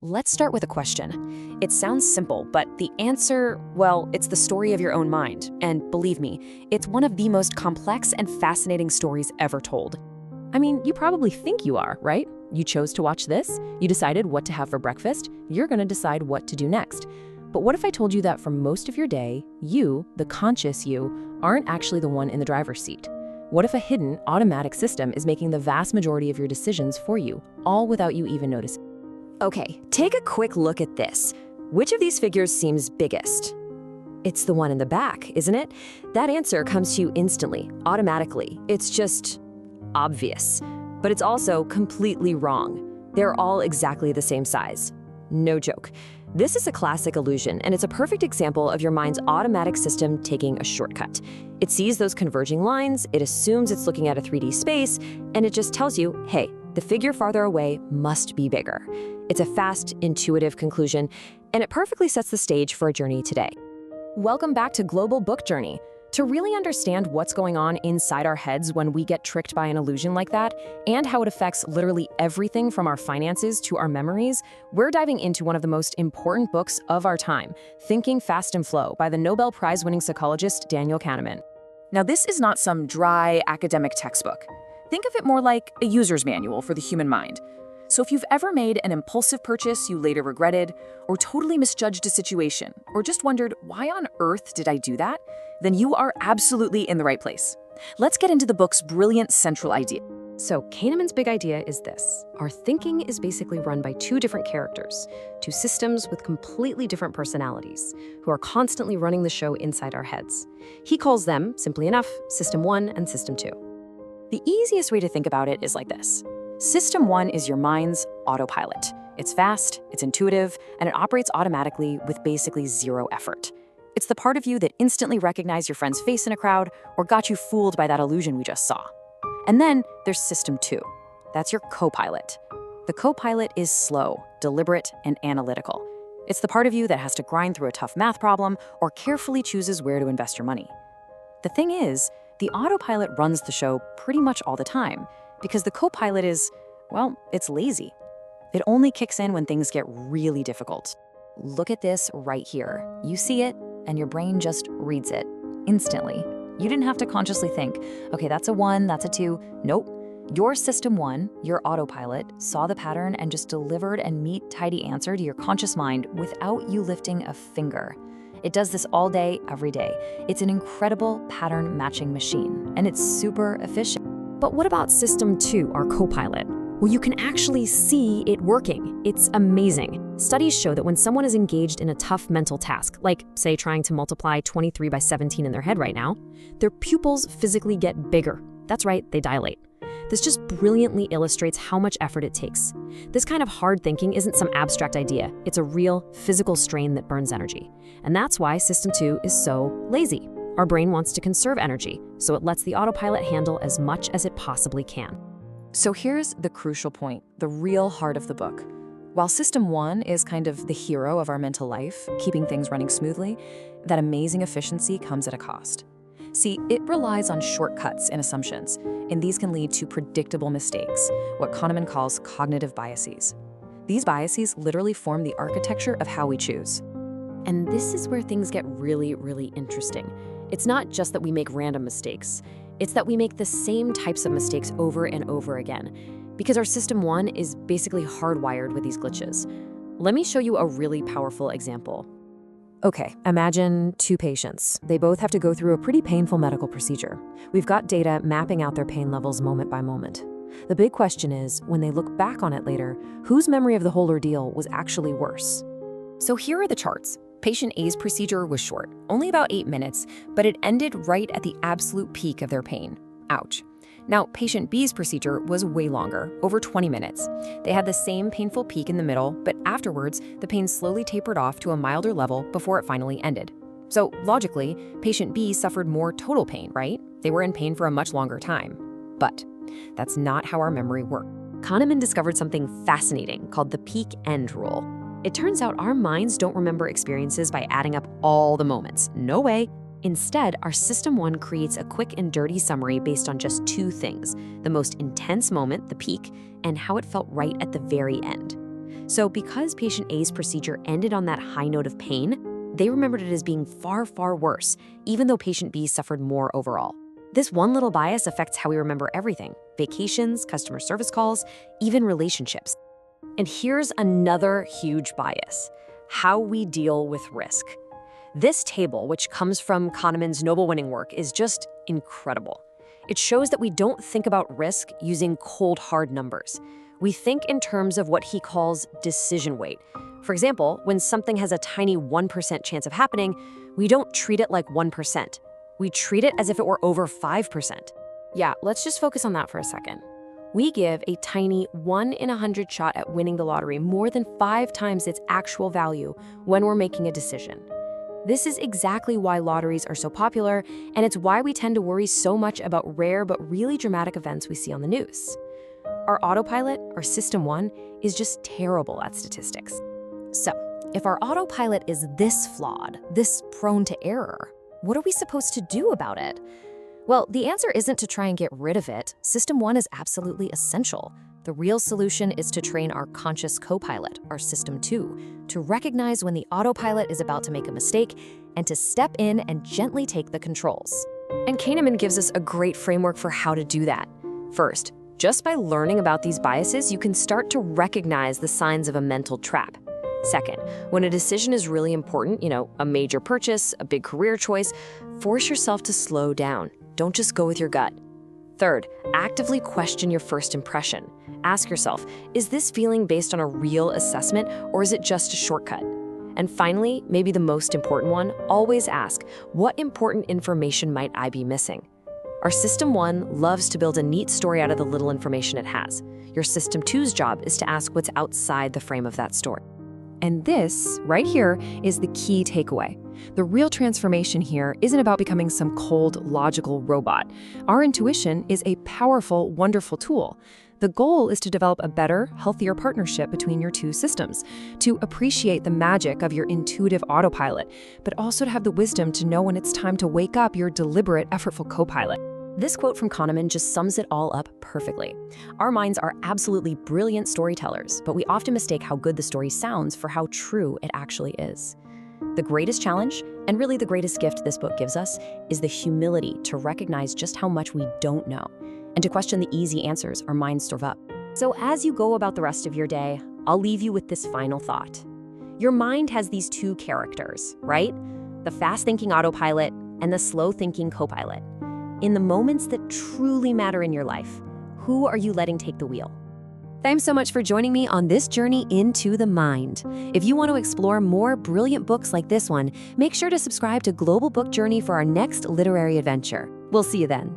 Let's start with a question. It sounds simple, but the answer, well, it's the story of your own mind. And believe me, it's one of the most complex and fascinating stories ever told. I mean, you probably think you are, right? You chose to watch this, you decided what to have for breakfast, you're gonna decide what to do next. But what if I told you that for most of your day, you, the conscious you, aren't actually the one in the driver's seat? What if a hidden, automatic system is making the vast majority of your decisions for you, all without you even noticing? Okay, take a quick look at this. Which of these figures seems biggest? It's the one in the back, isn't it? That answer comes to you instantly, automatically. It's just obvious. But it's also completely wrong. They're all exactly the same size. No joke. This is a classic illusion, and it's a perfect example of your mind's automatic system taking a shortcut. It sees those converging lines, it assumes it's looking at a 3D space, and it just tells you, hey, the figure farther away must be bigger. It's a fast, intuitive conclusion, and it perfectly sets the stage for a journey today. Welcome back to Global Book Journey. To really understand what's going on inside our heads when we get tricked by an illusion like that, and how it affects literally everything from our finances to our memories, we're diving into one of the most important books of our time, Thinking, Fast and Flow by the Nobel Prize-winning psychologist Daniel Kahneman. Now, this is not some dry academic textbook. Think of it more like a user's manual for the human mind. So if you've ever made an impulsive purchase you later regretted, or totally misjudged a situation, or just wondered, why on earth did I do that? Then you are absolutely in the right place. Let's get into the book's brilliant central idea. So Kahneman's big idea is this. Our thinking is basically run by two different characters, two systems with completely different personalities, who are constantly running the show inside our heads. He calls them, simply enough, System 1 and System 2. The easiest way to think about it is like this. System 1 is your mind's autopilot. It's fast, it's intuitive, and it operates automatically with basically zero effort. It's the part of you that instantly recognized your friend's face in a crowd or got you fooled by that illusion we just saw. And then there's System 2. That's your Copilot. The Copilot is slow, deliberate, and analytical. It's the part of you that has to grind through a tough math problem or carefully chooses where to invest your money. The thing is, the autopilot runs the show pretty much all the time because the Copilot is, well, it's lazy. It only kicks in when things get really difficult. Look at this right here. You see it, and your brain just reads it instantly. You didn't have to consciously think, okay, that's a 1, that's a 2. Nope. Your System 1, your autopilot, saw the pattern and just delivered a neat, tidy answer to your conscious mind without you lifting a finger. It does this all day, every day. It's an incredible pattern matching machine, and it's super efficient. But what about System 2, our Copilot? Well, you can actually see it working. It's amazing. Studies show that when someone is engaged in a tough mental task, like, say, trying to multiply 23 by 17 in their head right now, their pupils physically get bigger. That's right, they dilate. This just brilliantly illustrates how much effort it takes. This kind of hard thinking isn't some abstract idea. It's a real, physical strain that burns energy. And that's why System 2 is so lazy. Our brain wants to conserve energy, so it lets the autopilot handle as much as it possibly can. So here's the crucial point, the real heart of the book. While System 1 is kind of the hero of our mental life, keeping things running smoothly, that amazing efficiency comes at a cost. See, it relies on shortcuts and assumptions, and these can lead to predictable mistakes, what Kahneman calls cognitive biases. These biases literally form the architecture of how we choose. And this is where things get really, really interesting. It's not just that we make random mistakes. It's that we make the same types of mistakes over and over again, because our System 1 is basically hardwired with these glitches. Let me show you a really powerful example. Okay, imagine two patients. They both have to go through a pretty painful medical procedure. We've got data mapping out their pain levels moment by moment. The big question is, when they look back on it later, whose memory of the whole ordeal was actually worse? So here are the charts. Patient A's procedure was short, only about 8 minutes, but it ended right at the absolute peak of their pain. Ouch. Now, patient B's procedure was way longer, over 20 minutes. They had the same painful peak in the middle, but afterwards, the pain slowly tapered off to a milder level before it finally ended. So, logically, patient B suffered more total pain, right? They were in pain for a much longer time. But that's not how our memory works. Kahneman discovered something fascinating called the peak-end rule. It turns out our minds don't remember experiences by adding up all the moments. No way. Instead, our System 1 creates a quick and dirty summary based on just two things: the most intense moment, the peak, and how it felt right at the very end. So because patient A's procedure ended on that high note of pain, they remembered it as being far, far worse, even though patient B suffered more overall. This one little bias affects how we remember everything: vacations, customer service calls, even relationships. And here's another huge bias: how we deal with risk. This table, which comes from Kahneman's Nobel-winning work, is just incredible. It shows that we don't think about risk using cold, hard numbers. We think in terms of what he calls decision weight. For example, when something has a tiny 1% chance of happening, we don't treat it like 1%. We treat it as if it were over 5%. Yeah, let's just focus on that for a second. We give a tiny 1 in 100 shot at winning the lottery more than 5 times its actual value when we're making a decision. This is exactly why lotteries are so popular, and it's why we tend to worry so much about rare but really dramatic events we see on the news. Our autopilot, our System 1, is just terrible at statistics. So, if our autopilot is this flawed, this prone to error, what are we supposed to do about it? Well, the answer isn't to try and get rid of it. System 1 is absolutely essential. The real solution is to train our conscious copilot, our System 2, to recognize when the autopilot is about to make a mistake and to step in and gently take the controls. And Kahneman gives us a great framework for how to do that. First, just by learning about these biases, you can start to recognize the signs of a mental trap. Second, when a decision is really important, a major purchase, a big career choice, force yourself to slow down. Don't just go with your gut. Third, actively question your first impression. Ask yourself, is this feeling based on a real assessment, or is it just a shortcut? And finally, maybe the most important one, always ask, what important information might I be missing? Our System 1 loves to build a neat story out of the little information it has. Your System 2's job is to ask what's outside the frame of that story. And this, right here, is the key takeaway. The real transformation here isn't about becoming some cold, logical robot. Our intuition is a powerful, wonderful tool. The goal is to develop a better, healthier partnership between your two systems, to appreciate the magic of your intuitive autopilot, but also to have the wisdom to know when it's time to wake up your deliberate, effortful copilot. This quote from Kahneman just sums it all up perfectly. Our minds are absolutely brilliant storytellers, but we often mistake how good the story sounds for how true it actually is. The greatest challenge, and really the greatest gift this book gives us, is the humility to recognize just how much we don't know, and to question the easy answers our minds store up. So as you go about the rest of your day, I'll leave you with this final thought. Your mind has these two characters, right? The fast-thinking autopilot and the slow-thinking copilot. In the moments that truly matter in your life, who are you letting take the wheel? Thanks so much for joining me on this journey into the mind. If you want to explore more brilliant books like this one, make sure to subscribe to Global Book Journey for our next literary adventure. We'll see you then.